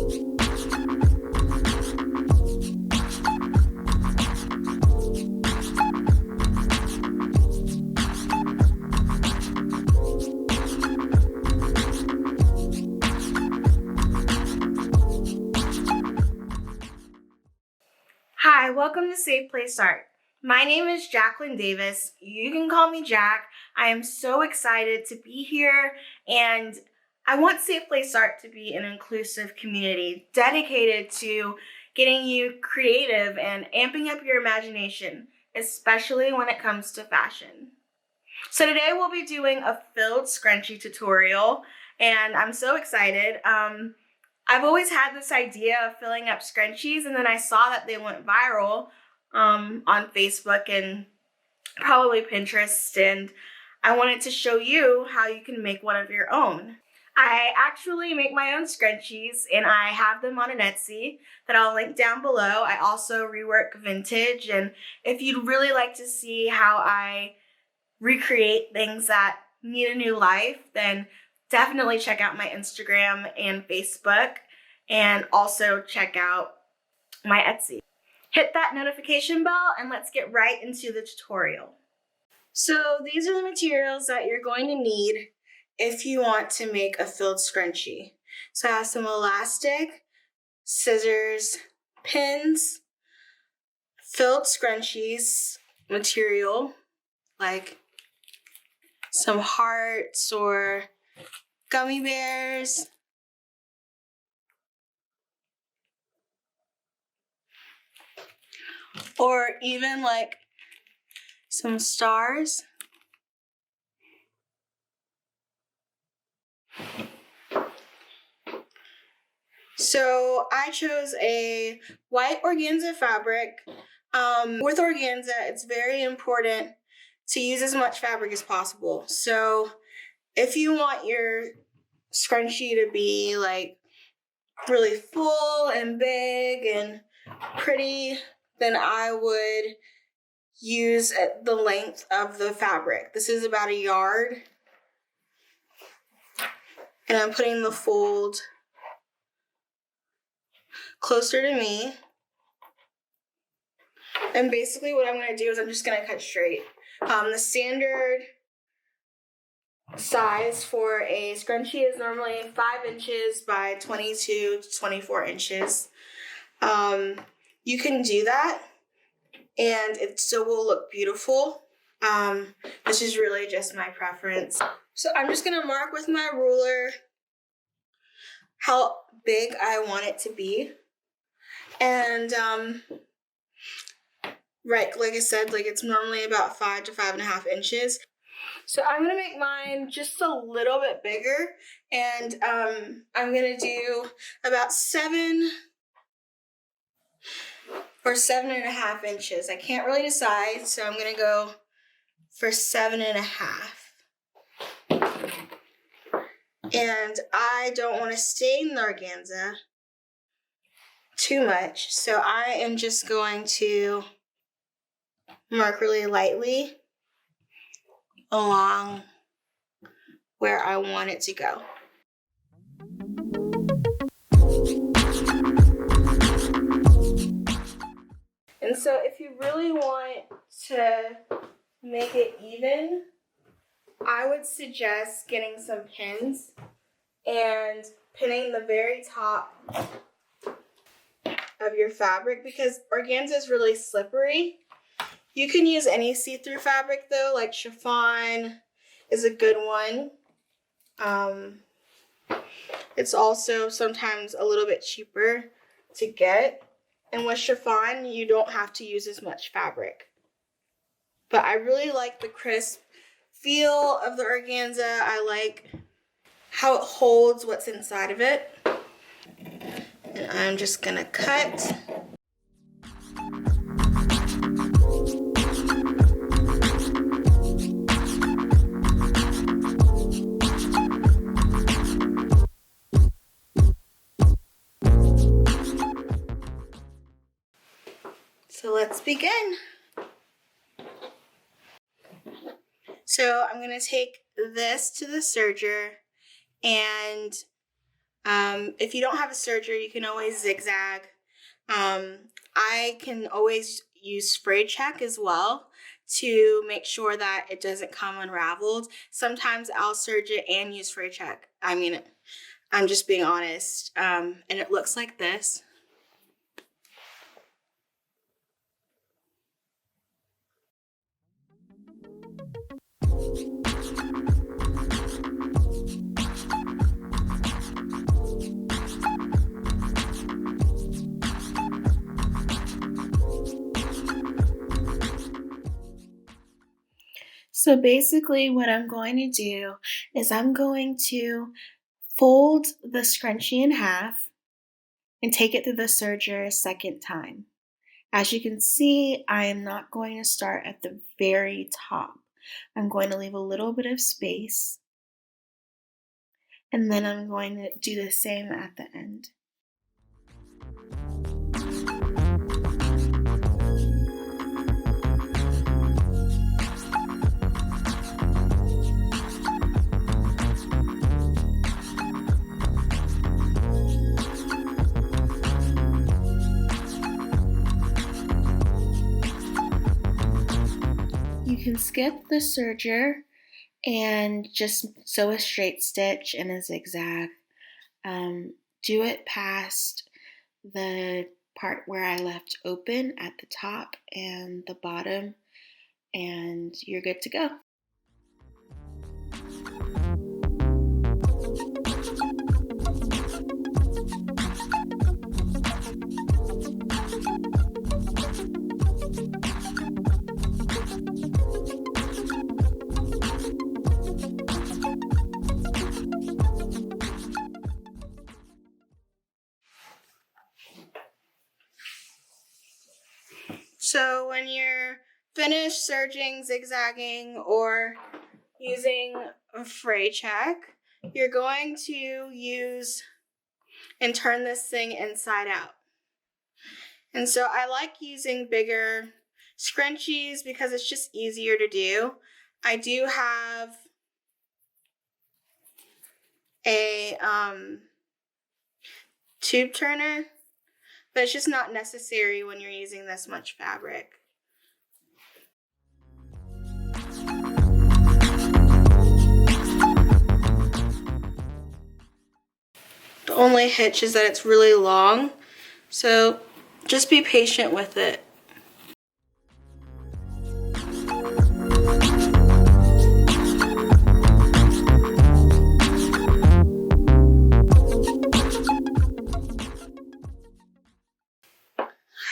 Hi, welcome to Safe Place Art. My name is Jacqueline Davis. You can call me Jacq. I am so excited to be here, and I want Safe Place Art to be an inclusive community dedicated to getting you creative and amping up your imagination, especially when it comes to fashion. So today we'll be doing a filled scrunchie tutorial, and I'm so excited. I've always had this idea of filling up scrunchies, and then I saw that they went viral on Facebook and probably Pinterest, and I wanted to show you how you can make one of your own. I actually make my own scrunchies, and I have them on an Etsy that I'll link down below. I also rework vintage, and if you'd really like to see how I recreate things that need a new life, then definitely check out my Instagram and Facebook, and also check out my Etsy. Hit that notification bell and let's get right into the tutorial. So these are the materials that you're going to need if you want to make a filled scrunchie. So I have some elastic, scissors, pins, filled scrunchies material, like some hearts or gummy bears, or even like some stars. So I chose a white organza fabric. With organza, it's very important to use as much fabric as possible. So if you want your scrunchie to be like really full and big and pretty, then I would use the length of the fabric. This is about 1 yard. And I'm putting the fold closer to me. And basically what I'm going to do is I'm just going to cut straight. The standard size for a scrunchie is normally 5 inches by 22 to 24 inches. You can do that and it still will look beautiful. This is really just my preference. So I'm just going to mark with my ruler how big I want it to be. And right, like I said, like it's normally about 5 to 5.5 inches. So I'm gonna make mine just a little bit bigger, and I'm gonna do about 7 or 7.5 inches. I can't really decide, so I'm gonna go for 7.5. And I don't want to stain the organza too much, so I am just going to mark really lightly along where I want it to go. And so if you really want to make it even, I would suggest getting some pins and pinning the very top of your fabric, because organza is really slippery. You can use any see-through fabric though, like chiffon is a good one. It's also sometimes a little bit cheaper to get. And with chiffon, you don't have to use as much fabric. But I really like the crisp feel of the organza. I like how it holds what's inside of it. And I'm just gonna cut. So let's begin. So I'm gonna take this to the serger, and If you don't have a serger, you can always zigzag. I can always use spray check as well to make sure that it doesn't come unraveled. Sometimes I'll serge it and use spray check. I mean, I'm just being honest. And it looks like this. So basically what I'm going to do is I'm going to fold the scrunchie in half and take it through the serger a second time. As you can see, I am not going to start at the very top. I'm going to leave a little bit of space, and then I'm going to do the same at the end. You can skip the serger and just sew a straight stitch and a zigzag. Do it past the part where I left open at the top and the bottom, and you're good to go. So when you're finished serging, zigzagging, or using a fray check, you're going to use and turn this thing inside out. And so I like using bigger scrunchies because it's just easier to do. I do have a tube turner, but it's just not necessary when you're using this much fabric. The only hitch is that it's really long, so just be patient with it.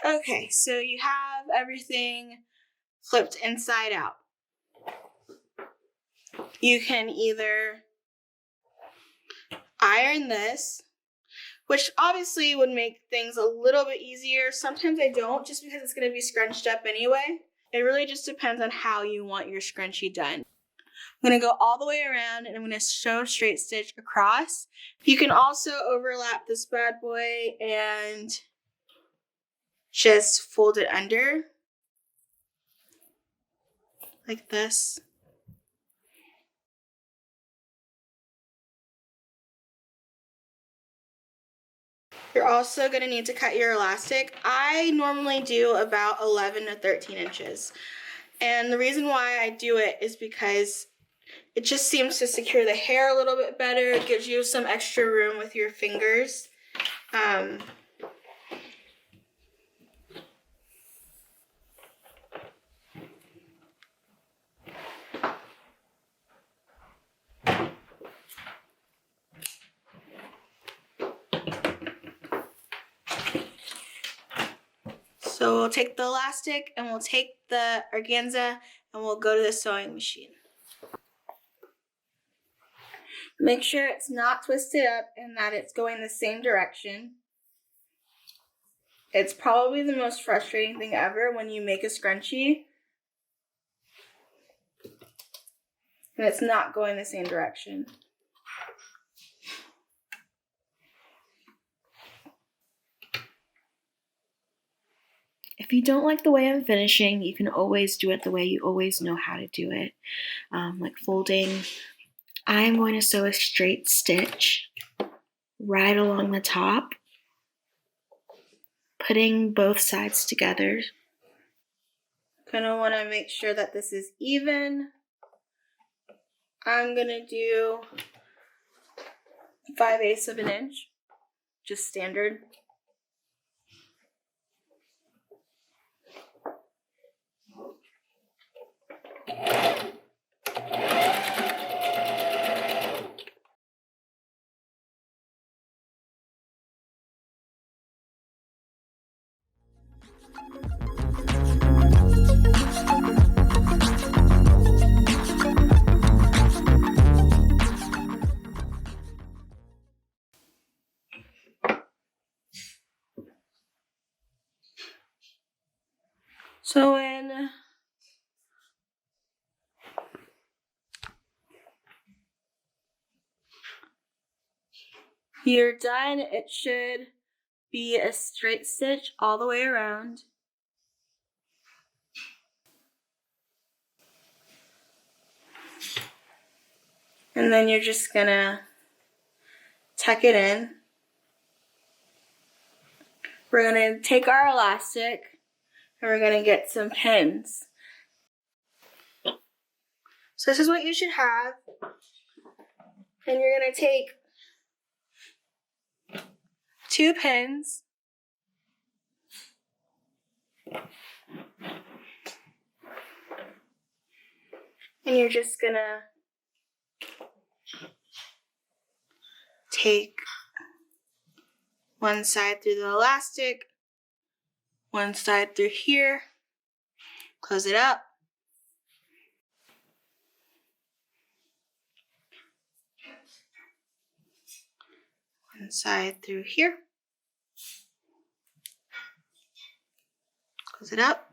Okay, so you have everything flipped inside out. You can either iron this, which obviously would make things a little bit easier. Sometimes I don't, just because it's going to be scrunched up anyway. It really just depends on how you want your scrunchie done. I'm going to go all the way around and I'm going to sew straight stitch across. You can also overlap this bad boy and just fold it under like this. You're also going to need to cut your elastic. I normally do about 11 to 13 inches. And the reason why I do it is because it just seems to secure the hair a little bit better. It gives you some extra room with your fingers. So we'll take the elastic and we'll take the organza and we'll go to the sewing machine. Make sure it's not twisted up and that it's going the same direction. It's probably the most frustrating thing ever when you make a scrunchie and it's not going the same direction. If you don't like the way I'm finishing, you can always do it the way you always know how to do it, like folding. I'm going to sew a straight stitch right along the top, putting both sides together. Gonna want to make sure that this is even. I'm gonna do 5/8 of an inch, just standard. So when you're done, it should be a straight stitch all the way around. And then you're just gonna tuck it in. We're gonna take our elastic and we're gonna get some pins. So this is what you should have. And you're gonna take 2 pins. And you're just gonna take one side through the elastic, one side through here, close it up. One side through here, close it up.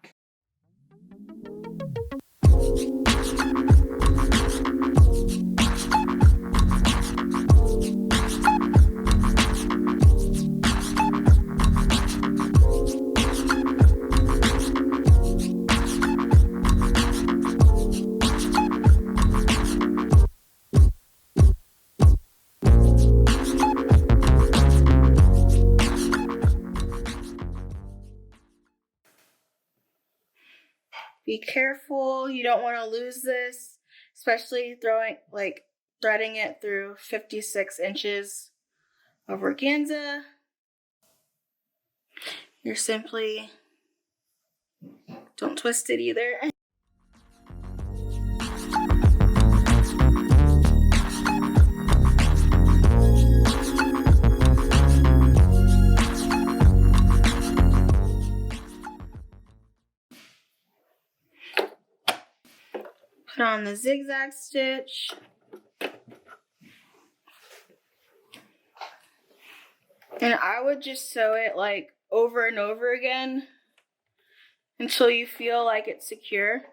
Be careful, you don't want to lose this, especially threading it through 56 inches of organza. You're simply, don't twist it either. Put on the zigzag stitch. And I would just sew it like over and over again until you feel like it's secure.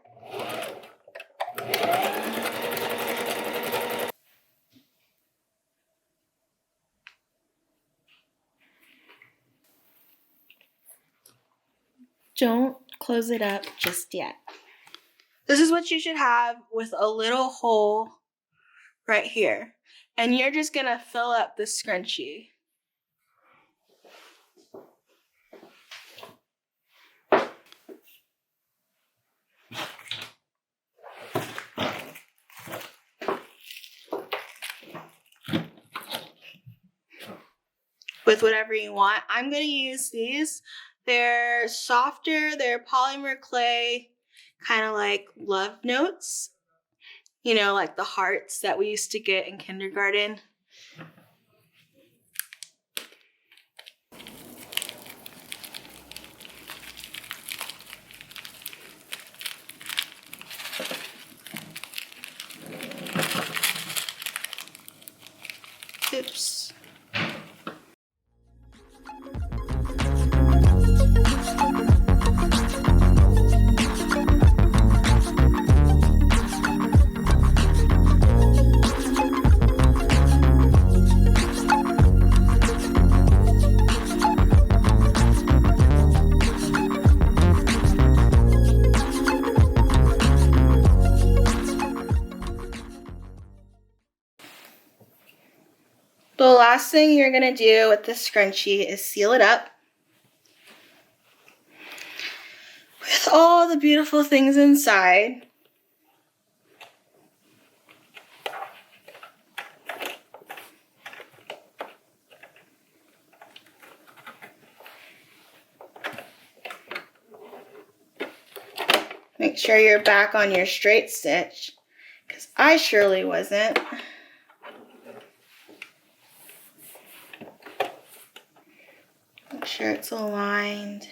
Don't close it up just yet. This is what you should have with a little hole right here. And you're just gonna fill up the scrunchie. With whatever you want. I'm gonna use these. They're softer, they're polymer clay, kind of like love notes. You know, like the hearts that we used to get in kindergarten. Oops. last thing you're gonna do with this scrunchie is seal it up with all the beautiful things inside. Make sure you're back on your straight stitch, because I surely wasn't. Make sure it's aligned.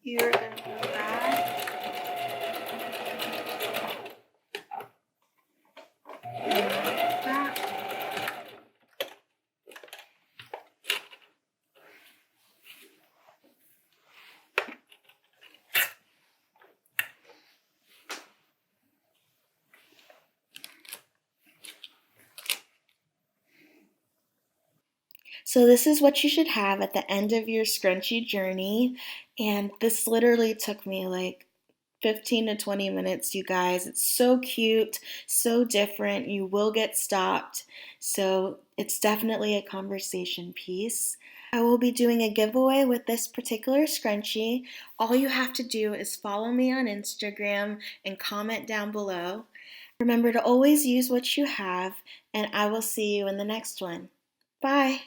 You're going to go back. Back. So this is what you should have at the end of your scrunchie journey, and this literally took me like 15 to 20 minutes, you guys. It's so cute, so different. You will get stopped, so it's definitely a conversation piece. I will be doing a giveaway with this particular scrunchie. All you have to do is follow me on Instagram and comment down below. Remember to always use what you have, and I will see you in the next one. Bye!